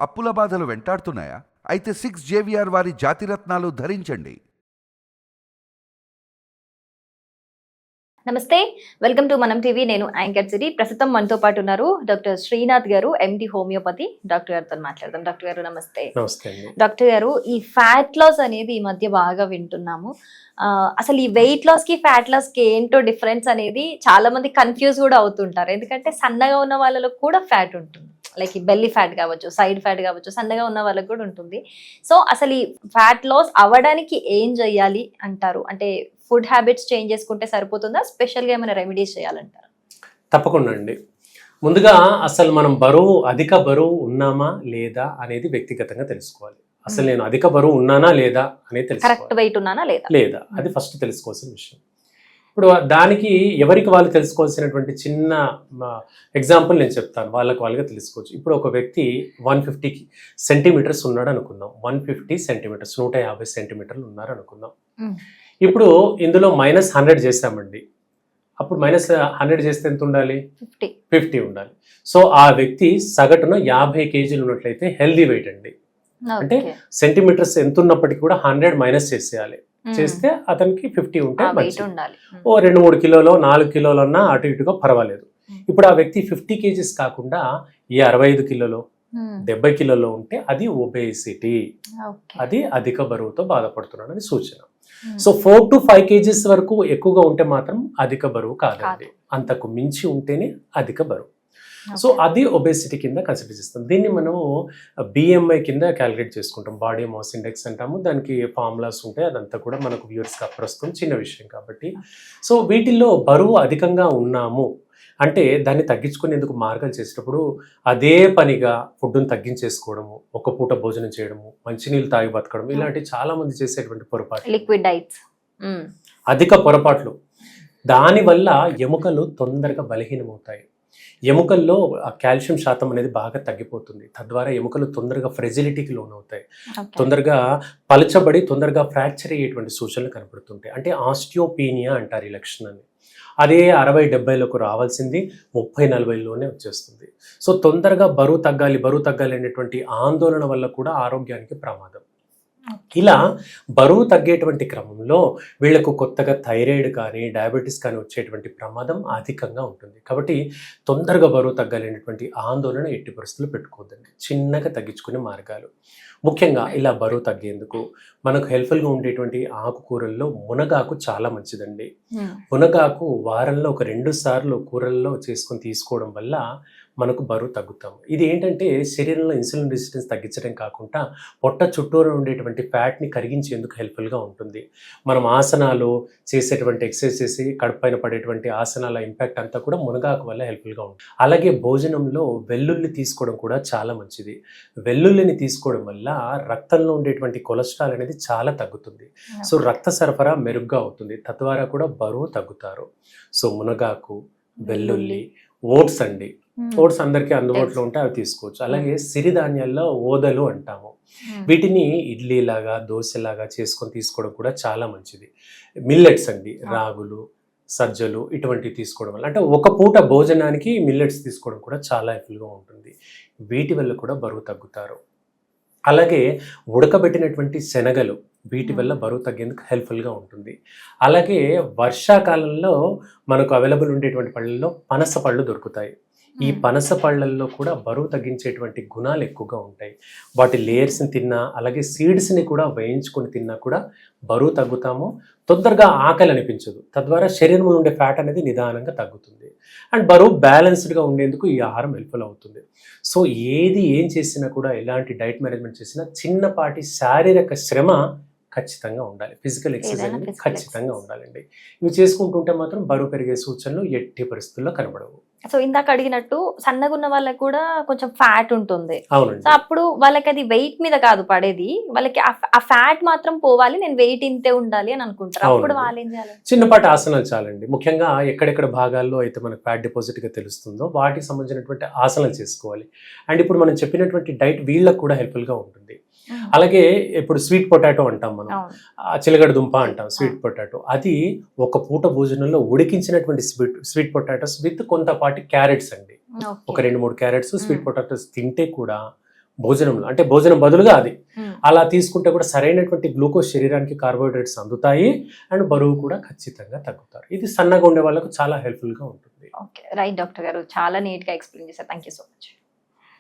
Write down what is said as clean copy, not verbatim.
అప్పుల బాధలు వెంటాడుతున్నాయా? అయితే 6 జేవిఆర్ వారి జాతిరత్నాలు ధరించండి. నమస్తే, వెల్కమ్ టు మనం టీవీ. నేను యాంకర్ సిరి. ప్రస్తుతం మనతో పాటు ఉన్నారు డాక్టర్ శ్రీనాథ్ గారు, ఎండి హోమియోపతి. డాక్టర్ గారితో మాట్లాడదాం. డాక్టర్ గారు నమస్తే. నమస్తే అండి. డాక్టర్ గారు, ఈ ఫ్యాట్ లాస్ అనేది ఈ మధ్య బాగా వింటున్నాము. అసలు ఈ వెయిట్ లాస్ కి ఫ్యాట్ లాస్ కి ఏంటో డిఫరెన్స్ అనేది చాలా మంది కన్ఫ్యూజ్ కూడా అవుతుంటారు. ఎందుకంటే సన్నగా ఉన్న వాళ్ళలో కూడా ఫ్యాట్ ఉంటుంది, లైక్ ఈ బెల్లీ ఫ్యాట్ కావచ్చు, సైడ్ ఫ్యాట్ కావచ్చు, సన్నగా ఉన్న వాళ్ళకి కూడా ఉంటుంది. సో అసలు ఈ ఫ్యాట్ లాస్ అవ్వడానికి ఏం చేయాలి అంటారు? అంటే ఫుడ్ హ్యాబిట్స్ చేంజ్ చేసుకుంటే సరిపోతుందా, స్పెషల్గా ఏమైనా రెమెడీస్ చేయాలంటారు? తప్పకుండా అండి. ముందుగా అసలు మనం అధిక బరువు ఉన్నామా లేదా అనేది వ్యక్తిగతంగా తెలుసుకోవాలి. అసలు నేను అధిక బరువు ఉన్నానా లేదా అనేది తెలుసుకోవాలి. కరెక్ట్ వెయిట్ ఉన్నానా లేదా అది ఫస్ట్ తెలుసుకోవాల్సిన విషయం. ఇప్పుడు దానికి ఎవరికి వాళ్ళు తెలుసుకోవాల్సినటువంటి చిన్న ఎగ్జాంపుల్ నేను చెప్తాను, వాళ్ళుగా తెలుసుకోవచ్చు. ఇప్పుడు ఒక వ్యక్తి 150 సెంటీమీటర్స్ ఉన్నాడు అనుకుందాం. 150 సెంటీమీటర్స్ 150 సెంటీమీటర్లు ఉన్నారు అనుకుందాం. ఇప్పుడు ఇందులో -100 చేస్తామండి. అప్పుడు -100 చేస్తే ఎంత ఉండాలి? 50 ఉండాలి. సో ఆ వ్యక్తి సగటున 50 కేజీలు ఉన్నట్లయితే హెల్దీ వెయిట్ అండి. అంటే సెంటీమీటర్స్ ఎంత ఉన్నప్పటికీ కూడా 100 మైనస్ చేసేయాలి. చేస్తే అతనికి 50 ఉంటే ఓ 2-3 కిలోలో 4 కిలోలు అన్నా అటు ఇటుగా పర్వాలేదు. ఇప్పుడు ఆ వ్యక్తి 50 కేజీస్ కాకుండా ఈ 65 కిలోలో 70 కిలోలో ఉంటే అది ఒబేసిటీ, అది అధిక బరువుతో బాధపడుతున్నాడు అని సూచన. సో 4 to 5 కేజీస్ వరకు ఎక్కువగా ఉంటే మాత్రం అధిక బరువు కాదండి. అంతకు మించి ఉంటేనే అధిక బరువు. సో అది ఒబేసిటీ కింద కన్సిడర్ చేస్తాం. దీన్ని మనము బిఎంఐ కింద క్యాలిక్యులేట్ చేసుకుంటాం. బాడీ మాస్ ఇండెక్స్ అంటాము. దానికి ఫార్ములాస్ ఉంటాయి. అదంతా కూడా మనకు వ్యూవర్స్కి అప్రస్తుతం చిన్న విషయం కాబట్టి. సో వీటిల్లో బరువు అధికంగా ఉన్నాము అంటే దాన్ని తగ్గించుకునేందుకు మార్గాలు చేసేటప్పుడు అదే పనిగా ఫుడ్ను తగ్గించేసుకోవడము, ఒక పూట భోజనం చేయడము, మంచినీళ్ళు తాగి బతకడం, ఇలాంటి చాలా మంది చేసేటువంటి పొరపాట్లు, లిక్విడ్ డైట్స్, అధిక పొరపాట్లు. దానివల్ల ఎముకలు తొందరగా బలహీనమవుతాయి. ఎముకల్లో ఆ కాల్షియం శాతం అనేది బాగా తగ్గిపోతుంది. తద్వారా ఎముకలు తొందరగా ఫ్రెజిలిటీకి లోనవుతాయి. తొందరగా పలచబడి తొందరగా ఫ్రాక్చర్ అయ్యేటువంటి సూచనలు కనపడుతుంటాయి. అంటే ఆస్టియోపీనియా అంటారు ఈ లక్షణాన్ని. అదే 60-70లకు రావాల్సింది 30-40లోనే వచ్చేస్తుంది. సో తొందరగా బరువు తగ్గాలి అనేటువంటి ఆందోళన వల్ల కూడా ఆరోగ్యానికి ప్రమాదం. ఇలా బరువు తగ్గేటువంటి క్రమంలో వీళ్లకు కొత్తగా థైరాయిడ్ కానీ డయాబెటీస్ కానీ వచ్చేటువంటి ప్రమాదం అధికంగా ఉంటుంది. కాబట్టి తొందరగా బరువు తగ్గాలనేటువంటి ఆందోళన ఎట్టి పరిస్థితులు పెట్టుకోవద్దండి. చిన్నగా తగ్గించుకునే మార్గాలు, ముఖ్యంగా ఇలా బరువు తగ్గేందుకు మనకు హెల్ప్ఫుల్గా ఉండేటువంటి ఆకుకూరల్లో మునగాకు చాలా మంచిదండి. మునగాకు వారంలో ఒక 2 సార్లు కూరల్లో చేసుకొని తీసుకోవడం వల్ల మనకు బరువు తగ్గుతాము. ఇది ఏంటంటే శరీరంలో ఇన్సులిన్ రెసిస్టెన్స్ తగ్గించడం కాకుండా పొట్ట చుట్టూరు ఉండేటువంటి ఫ్యాట్ని కరిగించేందుకు హెల్ప్ఫుల్గా ఉంటుంది. మనం ఆసనాలు చేసేటువంటి ఎక్సర్సైజ్ చేసి కడుపు పైన పడేటువంటి ఆసనాల ఇంపాక్ట్ అంతా కూడా మునగాకు వల్ల హెల్ప్ఫుల్గా ఉంటుంది. అలాగే భోజనంలో వెల్లుల్లి తీసుకోవడం కూడా చాలా మంచిది. వెల్లుల్లిని తీసుకోవడం వల్ల రక్తంలో ఉండేటువంటి కొలెస్ట్రాల్ అనేది చాలా తగ్గుతుంది. సో రక్త సరఫరా మెరుగ్గా అవుతుంది. తద్వారా కూడా బరువు తగ్గుతారు. సో మునగాకు, వెల్లుల్లి, ఓట్స్ అండి. ఓట్స్ అందరికీ అందుబాటులో ఉంటే అవి తీసుకోవచ్చు. అలాగే సిరిధాన్యాల్లో ఓదలు అంటాము. వీటిని ఇడ్లీలాగా దోశలాగా చేసుకొని తీసుకోవడం కూడా చాలా మంచిది. మిల్లెట్స్ అండి, రాగులు, సజ్జలు ఇటువంటివి తీసుకోవడం వల్ల, అంటే ఒక పూట భోజనానికి మిల్లెట్స్ తీసుకోవడం కూడా చాలా హెల్ప్ఫుల్గా ఉంటుంది. వీటి వల్ల కూడా బరువు తగ్గుతారు. అలాగే ఉడకబెట్టినటువంటి శనగలు, వీటి వల్ల బరువు తగ్గేందుకు హెల్ప్ఫుల్గా ఉంటుంది. అలాగే వర్షాకాలంలో మనకు అవైలబుల్ ఉండేటువంటి పళ్ళల్లో పనస పళ్ళు దొరుకుతాయి. ఈ పనస పళ్ళల్లో కూడా బరువు తగ్గించేటువంటి గుణాలు ఎక్కువగా ఉంటాయి. వాటి లేయర్స్ని తిన్నా, అలాగే సీడ్స్ని కూడా వేయించుకొని తిన్నా కూడా బరువు తగ్గుతాము. తొందరగా ఆకలి అనిపించదు. తద్వారా శరీరంలో ఉండే ఫ్యాట్ అనేది నిదానంగా తగ్గుతుంది. అండ్ బరువు బ్యాలెన్స్డ్గా ఉండేందుకు ఈ ఆహారం హెల్ప్ఫుల్ అవుతుంది. సో ఏం చేసినా కూడా, ఎలాంటి డైట్ మేనేజ్మెంట్ చేసినా చిన్నపాటి శారీరక శ్రమ ఖచ్చితంగా ఉండాలి. ఫిజికల్ ఎక్సర్సైజ్ అనేది ఖచ్చితంగా ఉండాలండి. ఇవి చేసుకుంటుంటే మాత్రం బరువు పెరిగే సూచనలు ఎట్టి పరిస్థితుల్లో కనబడవు. సో ఇందాక అడిగినట్టు సన్నగా ఉన్న వాళ్ళకి కూడా కొంచెం ఫ్యాట్ ఉంటుంది. అవునండి. సో అప్పుడు వాళ్ళకి అది వెయిట్ మీద కాదు పడేది, వాళ్ళకి ఆ ఫ్యాట్ మాత్రం పోవాలి, నేను వెయిట్ ఇంతే ఉండాలి అని అనుకుంటారు. అప్పుడు వాళ్ళు ఏం చేయాలి? చిన్నపాటి ఆసనాలు చాలండి. ముఖ్యంగా ఎక్కడెక్కడ భాగాల్లో అయితే మనకు ఫ్యాట్ డిపాజిట్ గా తెలుస్తుందో వాటికి సంబంధించినటువంటి ఆసనాలు చేసుకోవాలి. అండ్ ఇప్పుడు మనం చెప్పినటువంటి డైట్ వీళ్ళకు కూడా హెల్ప్ఫుల్ గా ఉంటుంది. అలాగే ఇప్పుడు స్వీట్ పొటాటో అంటాం మనం, చిలగడ దుంప అంటాం, స్వీట్ పొటాటో. అది ఒక పూట భోజనంలో ఉడికించినటువంటి స్వీట్ పొటాటోస్ విత్ కొంతపాటి క్యారెట్స్ అండి. ఒక 2-3 క్యారెట్స్ స్వీట్ పొటాటోస్ తింటే కూడా భోజనంలో, అంటే భోజనం బదులుగా అది అలా తీసుకుంటే కూడా సరైనటువంటి గ్లూకోజ్ శరీరానికి, కార్బోహైడ్రేట్స్ అందుతాయి అండ్ బరువు కూడా ఖచ్చితంగా తగ్గుతారు. ఇది సన్నగా ఉండే వాళ్ళకు చాలా హెల్ప్ఫుల్గా ఉంటుంది. ఓకే, రైట్ డాక్టర్ గారు, చాలా నీట్గా ఎక్స్ప్లెయిన్ చేశారు. Thank you so much.